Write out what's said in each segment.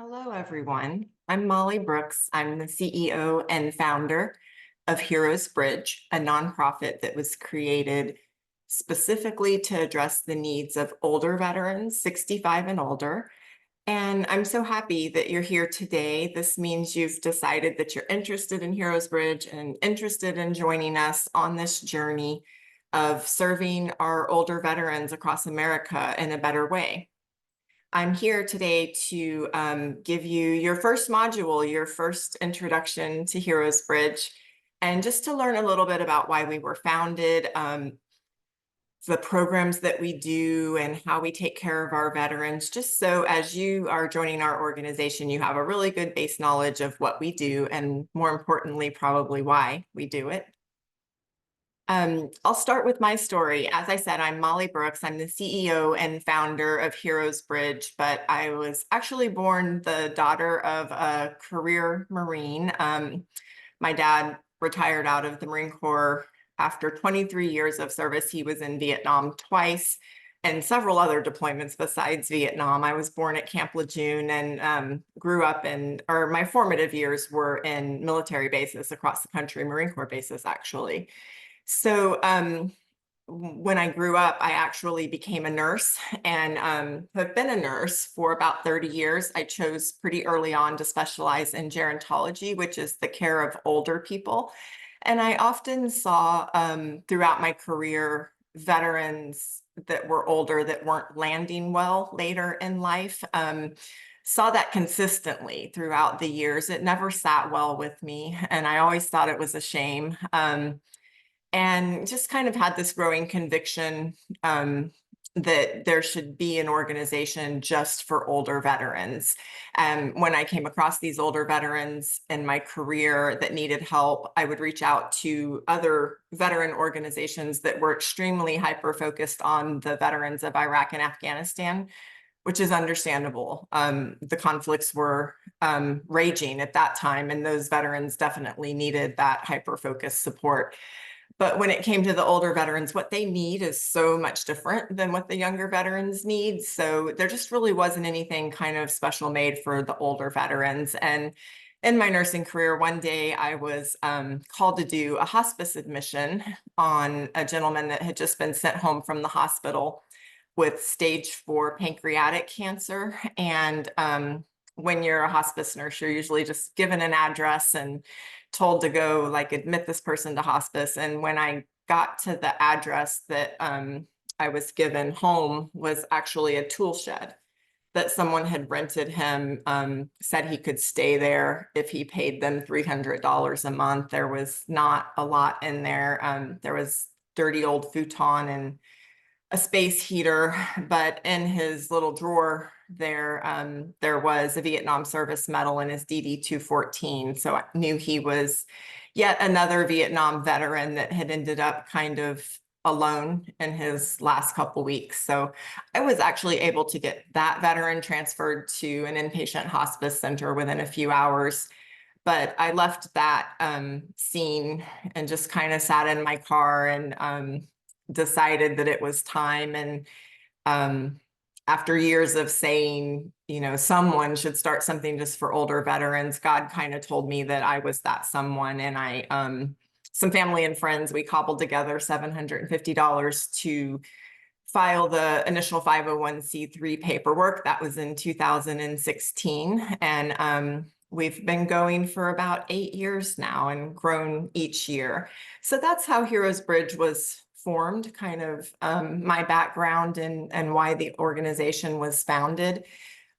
Hello, everyone. I'm Molly Brooks. I'm the CEO and founder of Heroes Bridge, a nonprofit that was created specifically to address the needs of older veterans, 65 and older. And I'm so happy that you're here today. This means you've decided that you're interested in Heroes Bridge and interested in joining us on this journey of serving our older veterans across America in a better way. I'm here today to give you your first module, your first introduction to Heroes Bridge, and just to learn a little bit about why we were founded, the programs that we do, and how we take care of our veterans, just so as you are joining our organization, you have a really good base knowledge of what we do, and more importantly, probably why we do it. I'll start with my story. As I said, I'm Molly Brooks. I'm the CEO and founder of Heroes Bridge, but I was actually born the daughter of a career Marine. My dad retired out of the Marine Corps after 23 years of service. He was in Vietnam twice and several other deployments besides Vietnam. I was born at Camp Lejeune and grew up my formative years were in military bases across the country, Marine Corps bases, actually. So when I grew up, I actually became a nurse and have been a nurse for about 30 years. I chose pretty early on to specialize in gerontology, which is the care of older people. And I often saw throughout my career veterans that were older that weren't landing well later in life. Saw that consistently throughout the years. It never sat well with me, and I always thought it was a shame. And just kind of had this growing conviction that there should be an organization just for older veterans. And when I came across these older veterans in my career that needed help, I would reach out to other veteran organizations that were extremely hyper-focused on the veterans of Iraq and Afghanistan, which is understandable. The conflicts were raging at that time, and those veterans definitely needed that hyper-focused support. But when it came to the older veterans, what they need is so much different than what the younger veterans need. So there just really wasn't anything kind of special made for the older veterans. And in my nursing career, one day I was called to do a hospice admission on a gentleman that had just been sent home from the hospital with stage 4 pancreatic cancer. And when you're a hospice nurse, you're usually just given an address and told to go like admit this person to hospice. And when I got to the address that I was given, home was actually a tool shed that someone had rented him, said he could stay there if he paid them $300 a month. There was not a lot in there. There was dirty old futon and a space heater, but in his little drawer there was a Vietnam service medal and his DD-214. So I knew he was yet another Vietnam veteran that had ended up kind of alone in his last couple weeks. So I was actually able to get that veteran transferred to an inpatient hospice center within a few hours. But I left that scene and just kind of sat in my car and decided that it was time. And after years of saying, someone should start something just for older veterans, God kind of told me that I was that someone. And some family and friends, we cobbled together $750 to file the initial 501c3 paperwork. That was in 2016. And we've been going for about 8 years now and grown each year. So that's how Heroes Bridge was formed, kind of my background and why the organization was founded.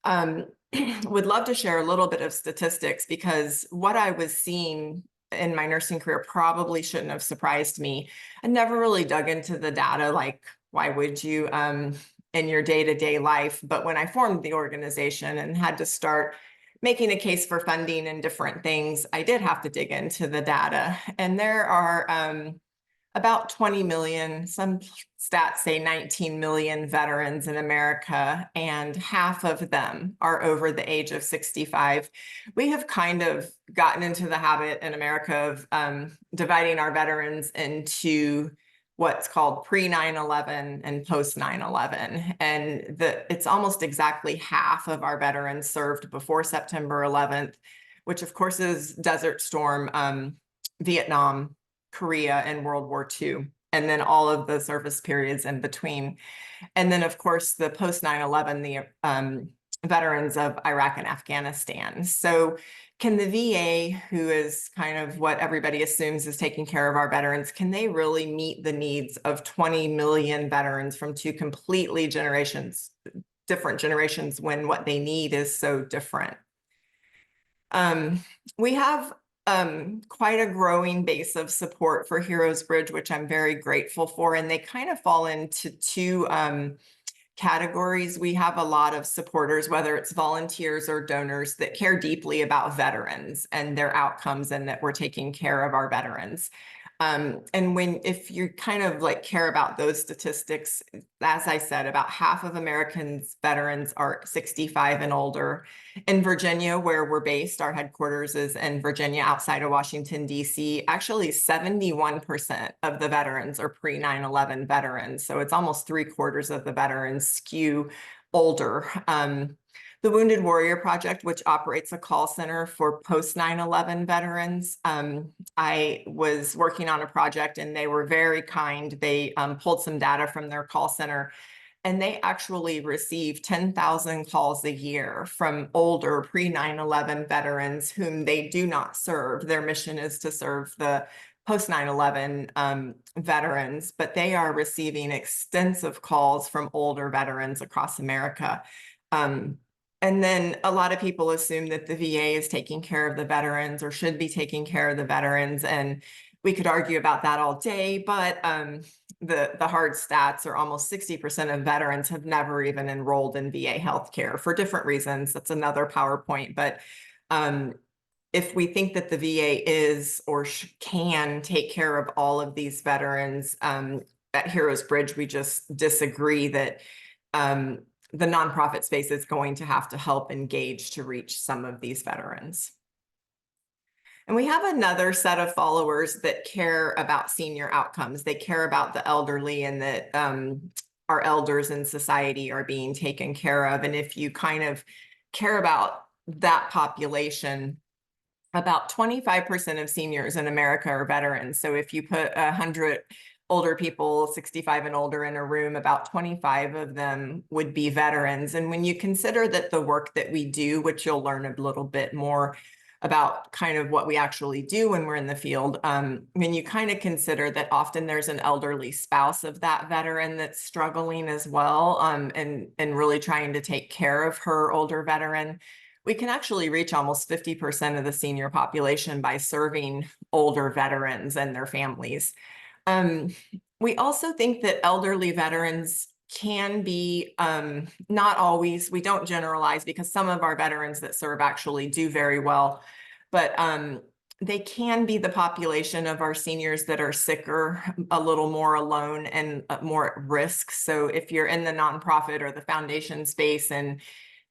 Would love to share a little bit of statistics, because what I was seeing in my nursing career probably shouldn't have surprised me. I never really dug into the data, like why would you in your day-to-day life? But when I formed the organization and had to start making a case for funding and different things, I did have to dig into the data. And there are about 20 million, some stats say 19 million veterans in America, and half of them are over the age of 65. We have kind of gotten into the habit in America of dividing our veterans into what's called pre 9/11 and post 9/11. And it's almost exactly half of our veterans served before September 11th, which of course is Desert Storm, Vietnam, Korea, and World War II, and then all of the service periods in between. And then, of course, the post 9/11, the veterans of Iraq and Afghanistan. So can the VA, who is kind of what everybody assumes is taking care of our veterans, can they really meet the needs of 20 million veterans from two completely different generations, when what they need is so different? We have quite a growing base of support for Heroes Bridge, which I'm very grateful for. And they kind of fall into two categories. We have a lot of supporters, whether it's volunteers or donors, that care deeply about veterans and their outcomes, and that we're taking care of our veterans. And if you kind of like care about those statistics, as I said, about half of Americans veterans are 65 and older. In Virginia, where we're based, our headquarters is in Virginia, outside of Washington, D.C. Actually, 71% of the veterans are pre 9/11 veterans. So it's almost 3/4 of the veterans skew older. The Wounded Warrior Project, which operates a call center for post 9/11 veterans. I was working on a project and they were very kind. They pulled some data from their call center, and they actually receive 10,000 calls a year from older pre 9/11 veterans whom they do not serve. Their mission is to serve the post 9/11 veterans, but they are receiving extensive calls from older veterans across America. And then a lot of people assume that the VA is taking care of the veterans or should be taking care of the veterans. And we could argue about that all day, but the hard stats are almost 60% of veterans have never even enrolled in VA healthcare for different reasons. That's another PowerPoint. But if we think that the VA is or can take care of all of these veterans, at Heroes Bridge, we just disagree that the nonprofit space is going to have to help engage to reach some of these veterans. And we have another set of followers that care about senior outcomes. They care about the elderly, and that our elders in society are being taken care of. And if you kind of care about that population, about 25% of seniors in America are veterans. So if you put 100 older people, 65 and older, in a room, about 25 of them would be veterans. And when you consider that the work that we do, which you'll learn a little bit more about kind of what we actually do when we're in the field, when you kind of consider that often there's an elderly spouse of that veteran that's struggling as well, and really trying to take care of her older veteran, we can actually reach almost 50% of the senior population by serving older veterans and their families. We also think that elderly veterans can be, not always, we don't generalize, because some of our veterans that serve actually do very well, but they can be the population of our seniors that are sicker, a little more alone, and more at risk. So if you're in the nonprofit or the foundation space and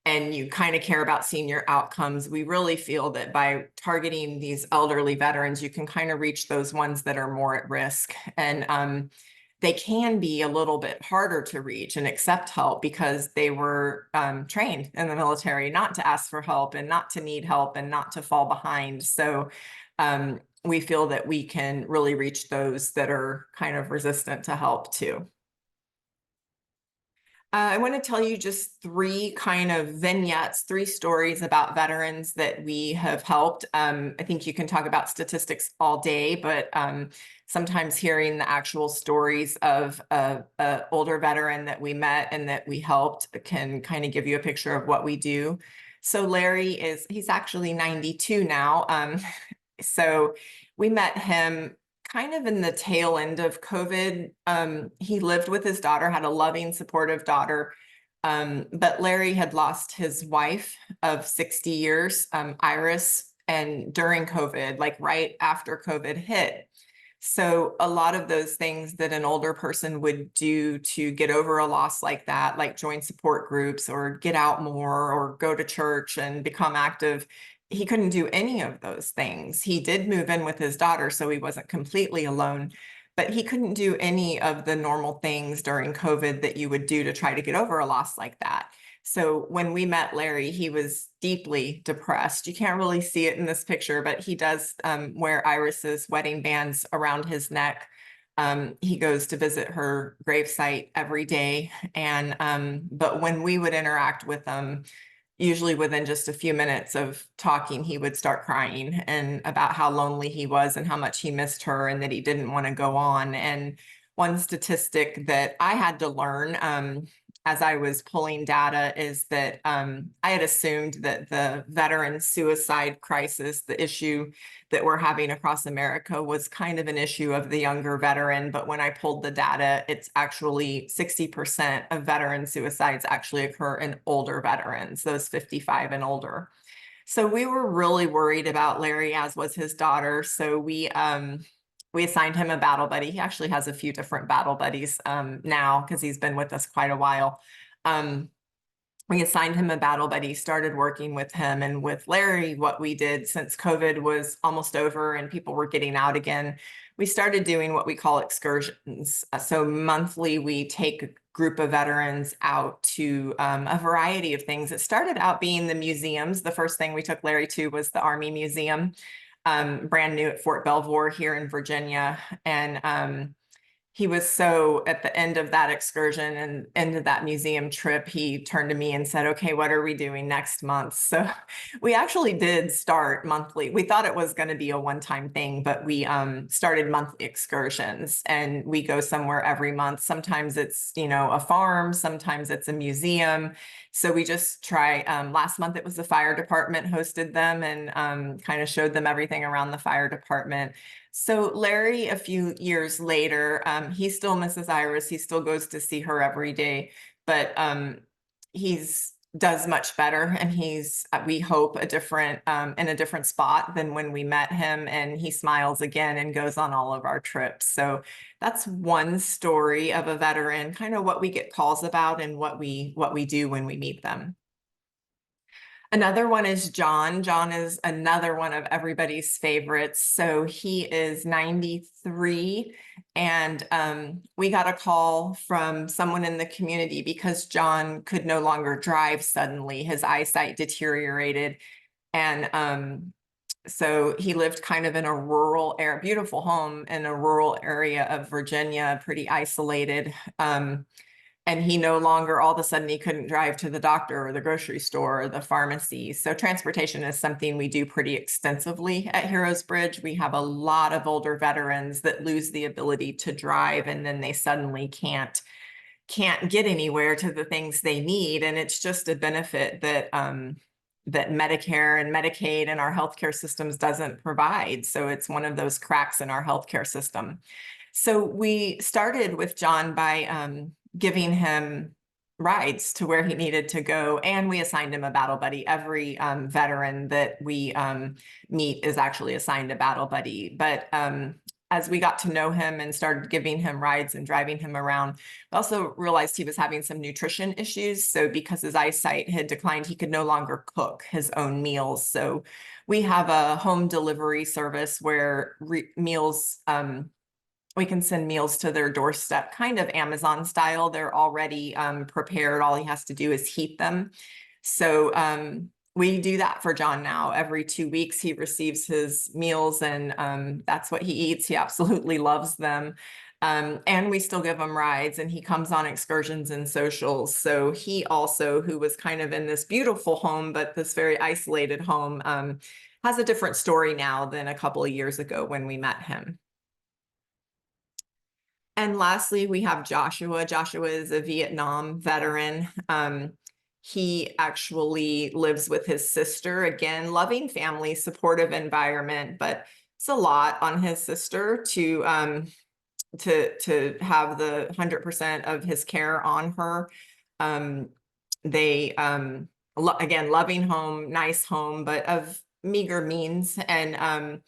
you kind of care about senior outcomes, we really feel that by targeting these elderly veterans, you can kind of reach those ones that are more at risk. And they can be a little bit harder to reach and accept help because they were trained in the military not to ask for help and not to need help and not to fall behind. So we feel that we can really reach those that are kind of resistant to help too. I want to tell you just three kind of vignettes, three stories about veterans that we have helped. I think you can talk about statistics all day, but sometimes hearing the actual stories of a older veteran that we met and that we helped can kind of give you a picture of what we do. So Larry he's actually 92 now. So we met him kind of in the tail end of COVID. He lived with his daughter, had a loving, supportive daughter. But Larry had lost his wife of 60 years, Iris, and during COVID, like right after COVID hit. So a lot of those things that an older person would do to get over a loss like that, like join support groups or get out more or go to church and become active, he couldn't do any of those things. He did move in with his daughter, so he wasn't completely alone, but he couldn't do any of the normal things during COVID that you would do to try to get over a loss like that. So when we met Larry, he was deeply depressed. You can't really see it in this picture, but he does wear Iris's wedding bands around his neck. He goes to visit her gravesite every day. And but when we would interact with him, usually within just a few minutes of talking, he would start crying and about how lonely he was and how much he missed her and that he didn't want to go on. And one statistic that I had to learn as I was pulling data is that I had assumed that the veteran suicide crisis, the issue that we're having across America, was kind of an issue of the younger veteran. But when I pulled the data, it's actually 60% of veteran suicides actually occur in older veterans, those 55 and older. So we were really worried about Larry, as was his daughter. So we assigned him a battle buddy. He actually has a few different battle buddies now because he's been with us quite a while. We assigned him a battle buddy, started working with him. And with Larry, what we did, since COVID was almost over and people were getting out again, we started doing what we call excursions. So monthly, we take a group of veterans out to a variety of things. It started out being the museums. The first thing we took Larry to was the Army Museum, brand new at Fort Belvoir here in Virginia. And he was so, at the end of that excursion and end of that museum trip, he turned to me and said, okay, what are we doing next month? So we actually did start monthly. We thought it was going to be a one-time thing, but we started monthly excursions, and we go somewhere every month. Sometimes it's, a farm, sometimes it's a museum. So we just try, last month it was the fire department hosted them and kind of showed them everything around the fire department. So Larry, a few years later, he still misses Iris. He still goes to see her every day, but he's does much better, and he's, we hope, in a different spot than when we met him, and he smiles again and goes on all of our trips. So that's one story of a veteran, kind of what we get calls about and what we do when we meet them. Another one is John. John is another one of everybody's favorites. So he is 93, and we got a call from someone in the community because John could no longer drive suddenly. His eyesight deteriorated, and so he lived kind of in a rural area, beautiful home in a rural area of Virginia, pretty isolated. And he no longer, all of a sudden, he couldn't drive to the doctor or the grocery store or the pharmacy. So transportation is something we do pretty extensively at Heroes Bridge. We have a lot of older veterans that lose the ability to drive, and then they suddenly can't get anywhere to the things they need. And it's just a benefit that that Medicare and Medicaid and our healthcare systems doesn't provide. So it's one of those cracks in our healthcare system. So we started with John by giving him rides to where he needed to go, and we assigned him a battle buddy. Every veteran that we meet is actually assigned a battle buddy. But as we got to know him and started giving him rides and driving him around, we also realized he was having some nutrition issues. So because his eyesight had declined, he could no longer cook his own meals. So we have a home delivery service where meals, we can send meals to their doorstep, kind of Amazon style. They're already prepared. All he has to do is heat them. So we do that for John now. Every 2 weeks, he receives his meals, and that's what he eats. He absolutely loves them. And we still give him rides, and he comes on excursions and socials. So he also, who was kind of in this beautiful home, but this very isolated home, has a different story now than a couple of years ago when we met him. And lastly, we have Joshua. Joshua is a Vietnam veteran. He actually lives with his sister. Again, loving family, supportive environment, but it's a lot on his sister to have the 100% of his care on her. They again, loving home, nice home, but of meager means, and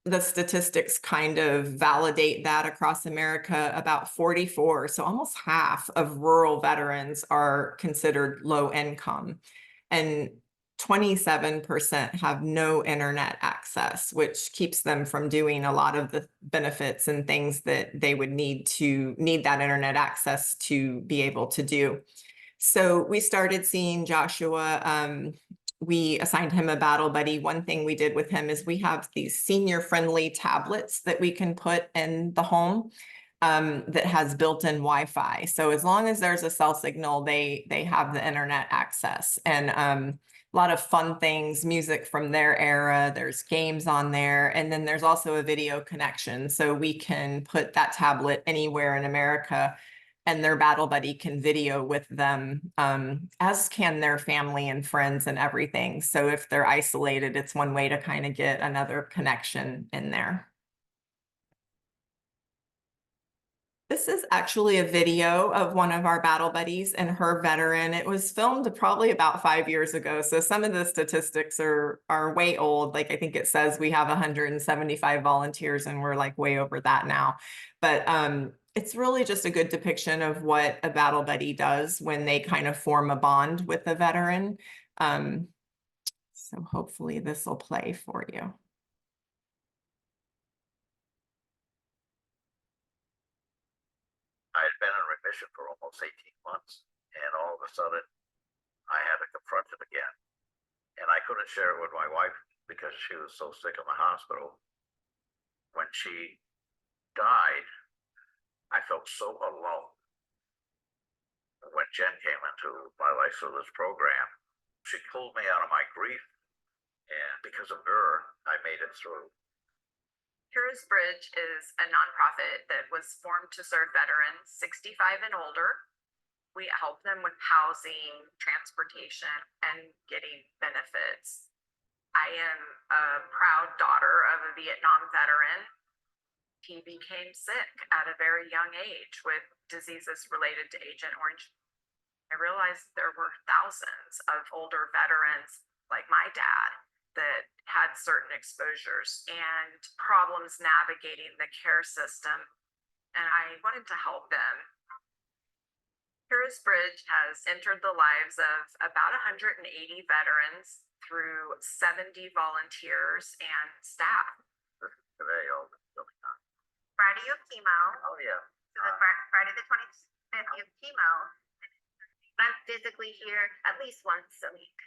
the statistics kind of validate that across America. About 44, so almost half of rural veterans are considered low income. And 27% have no internet access, which keeps them from doing a lot of the benefits and things that they would need that internet access to be able to do. So we started seeing Joshua. We assigned him a battle buddy. One thing we did with him is we have these senior-friendly tablets that we can put in the home that has built-in Wi-Fi. So as long as there's a cell signal, they have the internet access. And a lot of fun things, music from their era, there's games on there, and then there's also a video connection. So we can put that tablet anywhere in America and their battle buddy can video with them, as can their family and friends and everything. So if they're isolated, it's one way to kind of get another connection in there. This is actually a video of one of our battle buddies and her veteran. It was filmed probably about 5 years ago. So some of the statistics are way old. Like I think it says we have 175 volunteers and we're like way over that now. But it's really just a good depiction of what a battle buddy does when they kind of form a bond with a veteran. So hopefully this will play for you. I had been in remission for almost 18 months, and all of a sudden, I had to confront it again. And I couldn't share it with my wife because she was so sick in the hospital. When she died, I felt so alone. When Jen came into my life through this program, she pulled me out of my grief, and because of her, I made it through. Heroes Bridge is a nonprofit that was formed to serve veterans 65 and older. We help them with housing, transportation, and getting benefits. I am a proud daughter of a Vietnam veteran. He became sick at a very young age with diseases related to Agent Orange. I realized there were thousands of older veterans like my dad that had certain exposures and problems navigating the care system, and I wanted to help them. Heroes Bridge has entered the lives of about 180 veterans through 70 volunteers and staff. Today, all the going on. Friday you have chemo. Oh, yeah. So the Friday the 25th you have chemo. I'm physically here at least once a week.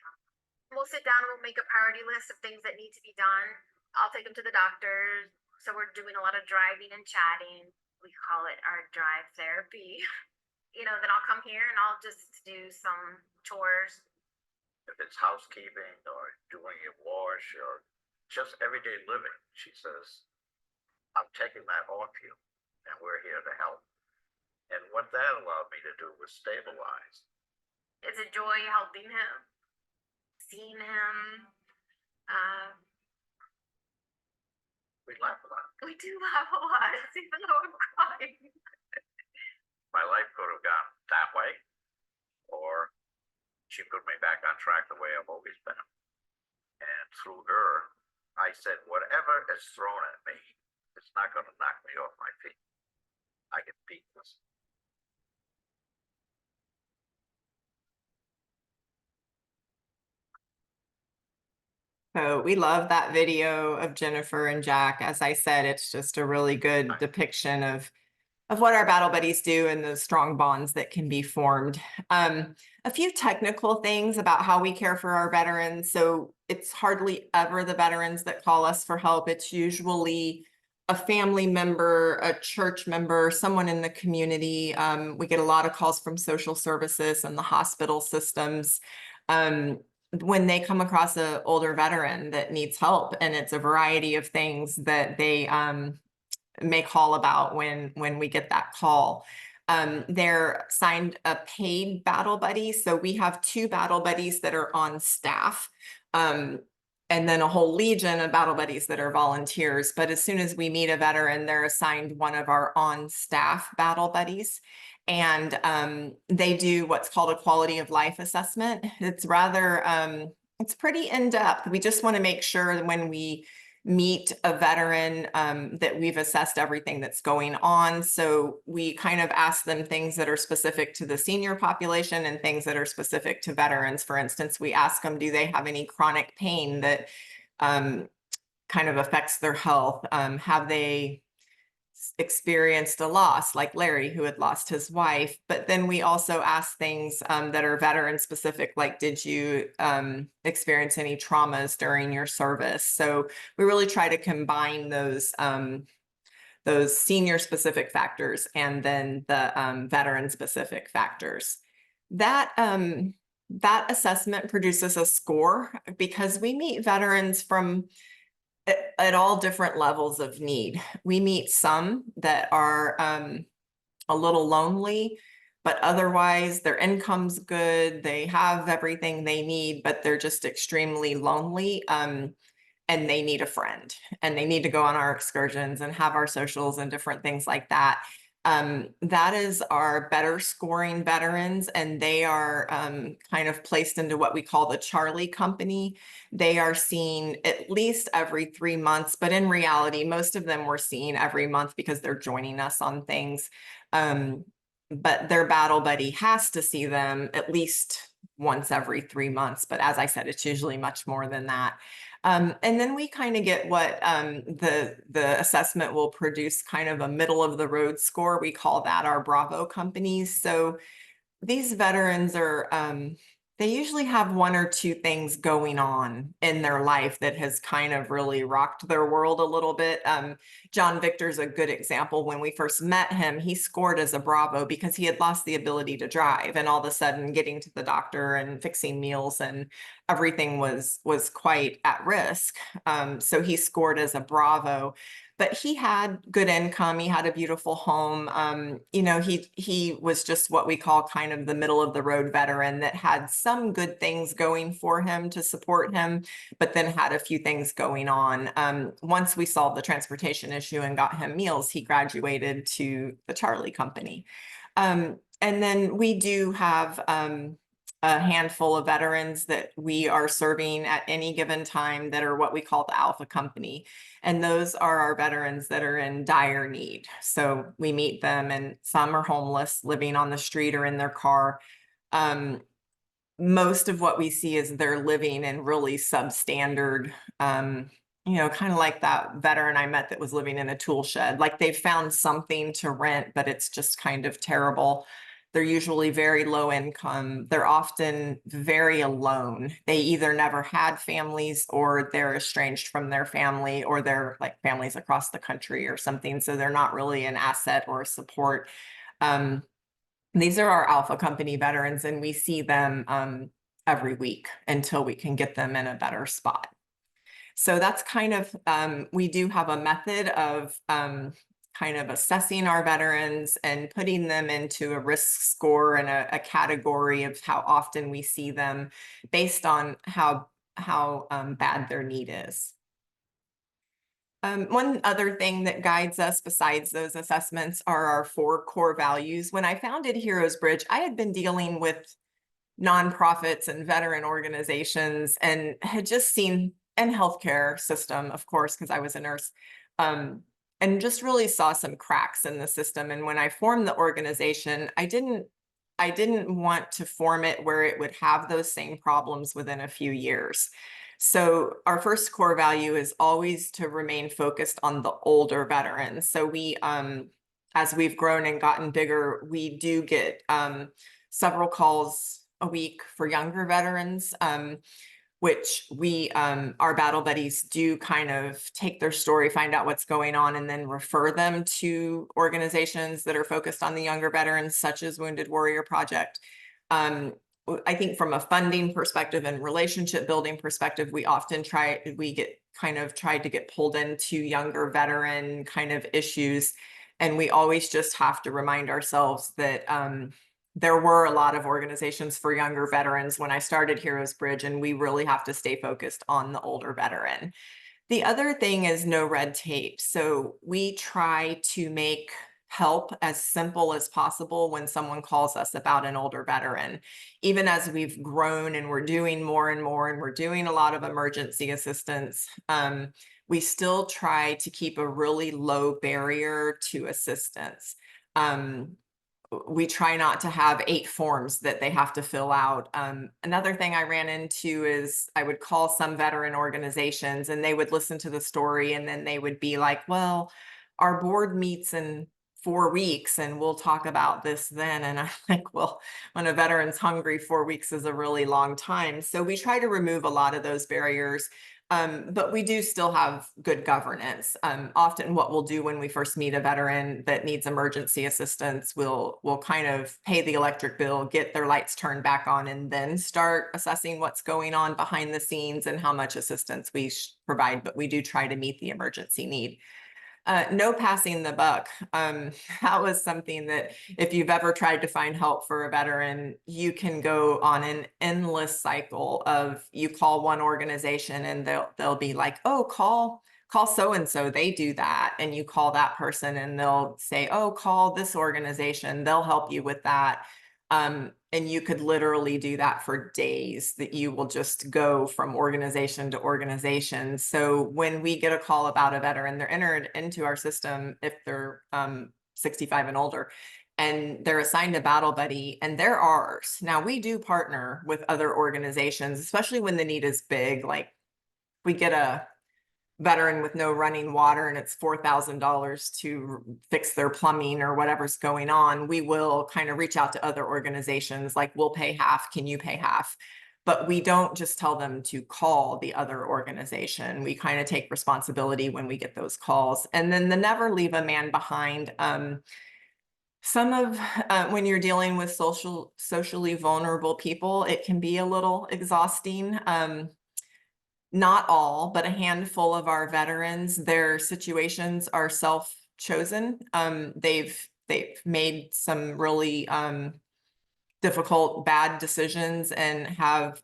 We'll sit down and we'll make a priority list of things that need to be done. I'll take them to the doctors. So we're doing a lot of driving and chatting. We call it our drive therapy. Then I'll come here and I'll just do some chores. If it's housekeeping or doing your wash or just everyday living, she says, I'm taking that off you and we're here to help. And what that allowed me to do was stabilize. It's a joy helping him, seeing him. We laugh a lot. We do laugh a lot, even though I'm crying. My life could have gone that way, or she put me back on track the way I've always been. And through her, I said, whatever is thrown at me, it's not going to knock me off my feet. I can beat this. So we love that video of Jennifer and Jack. As I said, it's just a really good depiction of what our battle buddies do and the strong bonds that can be formed. A few technical things about how we care for our veterans. So it's hardly ever the veterans that call us for help. It's usually a family member, a church member, someone in the community. We get a lot of calls from social services and the hospital systems. When they come across an older veteran that needs help, and it's a variety of things that they may call about when we get that call. They're signed a paid battle buddy. So we have 2 battle buddies that are on staff, and then a whole legion of battle buddies that are volunteers. But as soon as we meet a veteran, they're assigned one of our on-staff battle buddies. And they do what's called a quality of life assessment. It's rather, it's pretty in-depth. We just want to make sure that when we meet a veteran that we've assessed everything that's going on. So we kind of ask them things that are specific to the senior population and things that are specific to veterans. For instance, we ask them, do they have any chronic pain that kind of affects their health? Have they experienced a loss like Larry, who had lost his wife? But then we also ask things that are veteran specific, like, did you experience any traumas during your service? So we really try to combine those senior specific factors and then the veteran specific factors. That that assessment produces a score because we meet veterans from at all different levels of need. We meet some that are a little lonely, but otherwise their income's good. They have everything they need, but they're just extremely lonely. And they need a friend, and they need to go on our excursions and have our socials and different things like that. That is our better scoring veterans, and they are kind of placed into what we call the Charlie Company. They are seen at least every 3 months, but in reality, most of them we're seeing every month because they're joining us on things. But their battle buddy has to see them at least once every 3 months. But as I said, it's usually much more than that. And then we kind of get what the assessment will produce, kind of a middle of the road score. We call that our Bravo companies. So these veterans are, they usually have 1 or 2 things going on in their life that has kind of really rocked their world a little bit. John Victor's a good example. When we first met him, he scored as a Bravo because he had lost the ability to drive, and all of a sudden getting to the doctor and fixing meals and everything was quite at risk. So he scored as a Bravo. But he had good income. He had a beautiful home. You know, he was just what we call kind of the middle of the road veteran that had some good things going for him to support him, but then had a few things going on. Once we solved the transportation issue and got him meals, he graduated to the Charlie Company. And then we do have a handful of veterans that we are serving at any given time that are what we call the Alpha Company. And those are our veterans that are in dire need. So we meet them, and some are homeless, living on the street or in their car. Most of what we see is they're living in really substandard, you know, kind of like that veteran I met that was living in a tool shed. Like, they've found something to rent, but it's just kind of terrible. They're usually very low income. They're often very alone. They either never had families, or they're estranged from their family, or they're like families across the country or something. So they're not really an asset or a support. These are our Alpha Company veterans, and we see them every week until we can get them in a better spot. So that's kind of, we do have a method of kind of assessing our veterans and putting them into a risk score and a category of how often we see them based on how bad their need is. One other thing that guides us besides those assessments are our 4 core values. When I founded Heroes Bridge, I had been dealing with nonprofits and veteran organizations and had just seen, and healthcare system, of course, because I was a nurse, and just really saw some cracks in the system. And when I formed the organization, I didn't want to form it where it would have those same problems within a few years. So our first core value is always to remain focused on the older veterans. So we, as we've grown and gotten bigger, we do get several calls a week for younger veterans, which we, our battle buddies do kind of take their story, find out what's going on, and then refer them to organizations that are focused on the younger veterans, such as Wounded Warrior Project. I think from a funding perspective and relationship building perspective, we often tried to get pulled into younger veteran kind of issues. And we always just have to remind ourselves that there were a lot of organizations for younger veterans when I started Heroes Bridge, and we really have to stay focused on the older veteran. The other thing is no red tape. So we try to make help as simple as possible when someone calls us about an older veteran. Even as we've grown and we're doing more and more, and we're doing a lot of emergency assistance, we still try to keep a really low barrier to assistance. We try not to have 8 forms that they have to fill out. Another thing I ran into is I would call some veteran organizations and they would listen to the story and then they would be like, well, our board meets in 4 weeks and we'll talk about this then. And I'm like, well, when a veteran's hungry, 4 weeks is a really long time. So we try to remove a lot of those barriers. But we do still have good governance. Often what we'll do when we first meet a veteran that needs emergency assistance, we'll kind of pay the electric bill, get their lights turned back on, and then start assessing what's going on behind the scenes and how much assistance we provide. But we do try to meet the emergency need. No passing the buck. That was something that if you've ever tried to find help for a veteran, you can go on an endless cycle of you call one organization and they'll be like, oh, call so-and-so, they do that. And you call that person and they'll say, oh, call this organization, they'll help you with that. And you could literally do that for days, that you will just go from organization to organization. So when we get a call about a veteran, they're entered into our system if they're 65 and older, and they're assigned a battle buddy and they're ours. Now we do partner with other organizations, especially when the need is big. Like we get a veteran with no running water and it's $4,000 to fix their plumbing or whatever's going on, we will kind of reach out to other organizations like, we'll pay half, can you pay half? But we don't just tell them to call the other organization. We kind of take responsibility when we get those calls. And then the never leave a man behind. Some of when you're dealing with socially vulnerable people, it can be a little exhausting. Not all, but a handful of our veterans, their situations are self-chosen. They've made some really difficult, bad decisions and have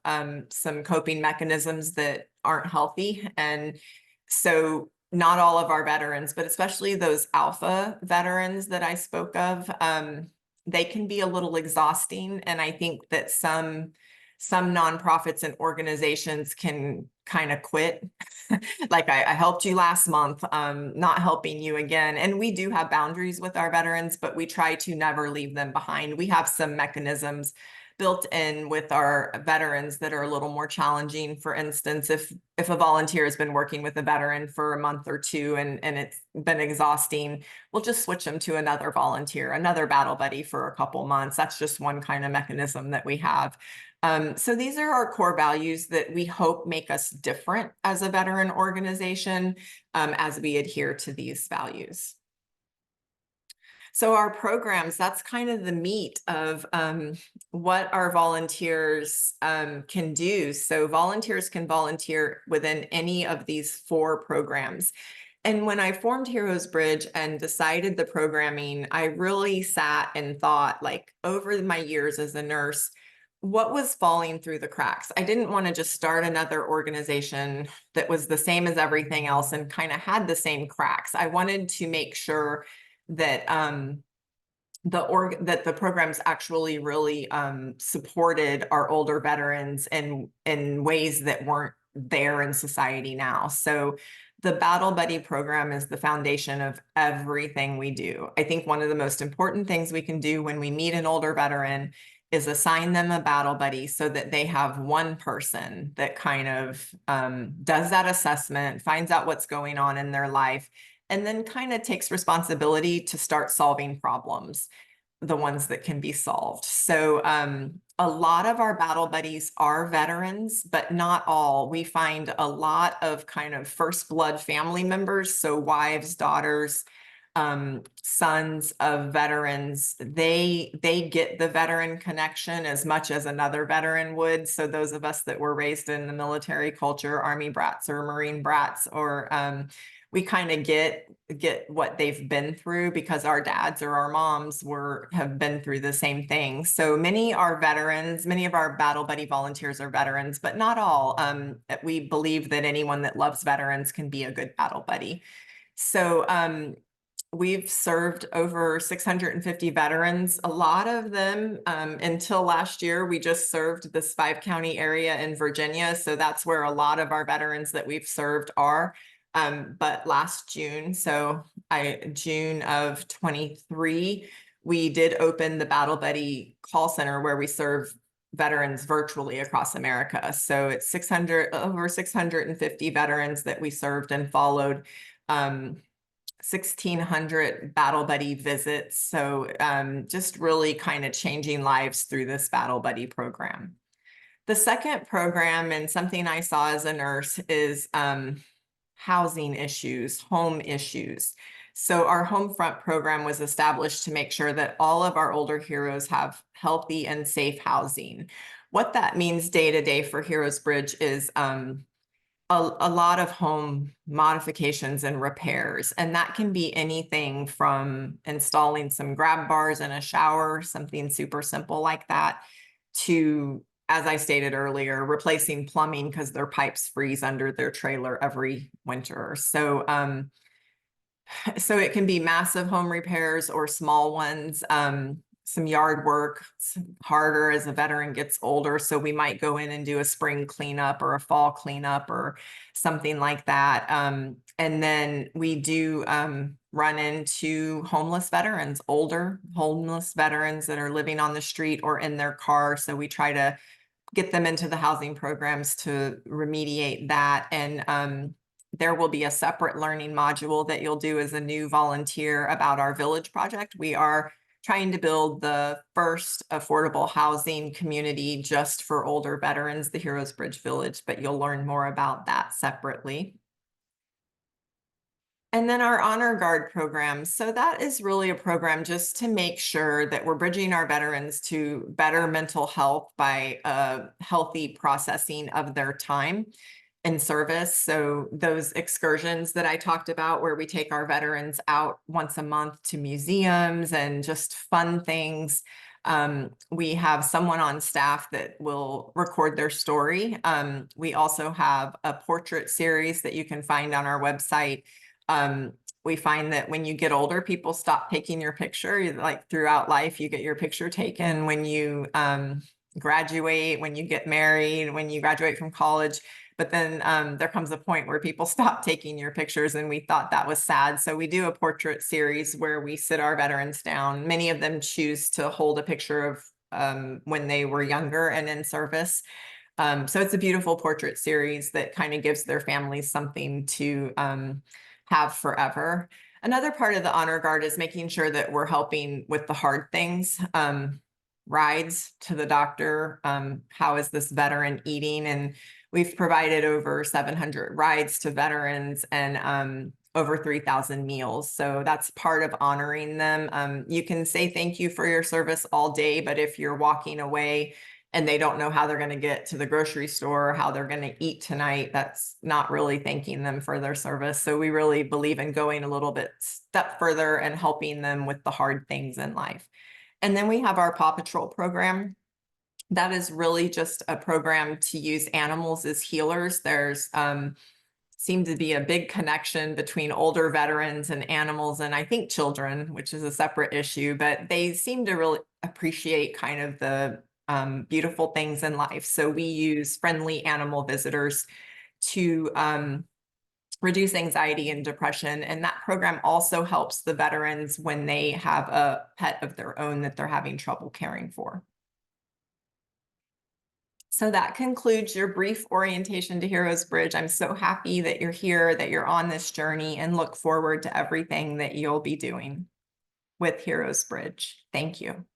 some coping mechanisms that aren't healthy. And so not all of our veterans, but especially those alpha veterans that I spoke of, they can be a little exhausting. And I think that some nonprofits and organizations can kind of quit. Like I helped you last month, not helping you again. And we do have boundaries with our veterans, but we try to never leave them behind. We have some mechanisms built in with our veterans that are a little more challenging. For instance, if a volunteer has been working with a veteran for a month or two and it's been exhausting, we'll just switch them to another volunteer, another battle buddy for a couple months. That's just one kind of mechanism that we have. So these are our core values that we hope make us different as a veteran organization as we adhere to these values. So our programs, that's kind of the meat of what our volunteers can do. So volunteers can volunteer within any of these 4 programs. And when I formed Heroes Bridge and decided the programming, I really sat and thought, like, over my years as a nurse, what was falling through the cracks? I didn't want to just start another organization that was the same as everything else and kind of had the same cracks. I wanted to make sure that that the programs actually really supported our older veterans in ways that weren't there in society now. So the Battle Buddy program is the foundation of everything we do. I think one of the most important things we can do when we meet an older veteran is assign them a battle buddy so that they have one person that kind of does that assessment, finds out what's going on in their life, and then kind of takes responsibility to start solving problems, the ones that can be solved. So a lot of our battle buddies are veterans, but not all. We find a lot of kind of first blood family members, so wives, daughters, sons of veterans, they get the veteran connection as much as another veteran would. So those of us that were raised in the military culture, Army brats or Marine brats, or we kind of get what they've been through because our dads or our moms have been through the same thing. So many are veterans, many of our Battle Buddy volunteers are veterans, but not all. We believe that anyone that loves veterans can be a good battle buddy. So we've served over 650 veterans. A lot of them, until last year, we just served this 5-county area in Virginia. So that's where a lot of our veterans that we've served are. But last June, June of 23, we did open the Battle Buddy call center where we serve veterans virtually across America. So it's over 650 veterans that we served and followed. 1,600 Battle Buddy visits. So just really kind of changing lives through this Battle Buddy program. The second program, and something I saw as a nurse, is housing issues, home issues. So our Homefront program was established to make sure that all of our older heroes have healthy and safe housing. What that means day to day for Heroes Bridge is a lot of home modifications and repairs. And that can be anything from installing some grab bars in a shower, something super simple like that, to, as I stated earlier, replacing plumbing because their pipes freeze under their trailer every winter. So it can be massive home repairs or small ones. Some yard work. It's harder as a veteran gets older. So we might go in and do a spring cleanup or a fall cleanup or something like that. And then we do run into homeless veterans, older homeless veterans that are living on the street or in their car. So we try to get them into the housing programs to remediate that. And there will be a separate learning module that you'll do as a new volunteer about our village project. We are trying to build the first affordable housing community just for older veterans, the Heroes Bridge Village, but you'll learn more about that separately. And then our Honor Guard program. So that is really a program just to make sure that we're bridging our veterans to better mental health by healthy processing of their time in service. So those excursions that I talked about where we take our veterans out once a month to museums and just fun things. We have someone on staff that will record their story. We also have a portrait series that you can find on our website. We find that when you get older, people stop taking your picture. Like throughout life, you get your picture taken when you graduate, when you get married, when you graduate from college. But then there comes a point where people stop taking your pictures, and we thought that was sad. So we do a portrait series where we sit our veterans down. Many of them choose to hold a picture of when they were younger and in service. So it's a beautiful portrait series that kind of gives their families something to have forever. Another part of the Honor Guard is making sure that we're helping with the hard things. Rides to the doctor. How is this veteran eating? And we've provided over 700 rides to veterans and over 3,000 meals. So that's part of honoring them. You can say thank you for your service all day, but if you're walking away and they don't know how they're going to get to the grocery store, or how they're going to eat tonight, that's not really thanking them for their service. So we really believe in going a little bit step further and helping them with the hard things in life. And then we have our Paw Patrol program. That is really just a program to use animals as healers. There's seemed to be a big connection between older veterans and animals, and I think children, which is a separate issue, but they seem to really appreciate kind of the beautiful things in life. So we use friendly animal visitors to reduce anxiety and depression. And that program also helps the veterans when they have a pet of their own that they're having trouble caring for. So that concludes your brief orientation to Heroes Bridge. I'm so happy that you're here, that you're on this journey, and look forward to everything that you'll be doing with Heroes Bridge. Thank you.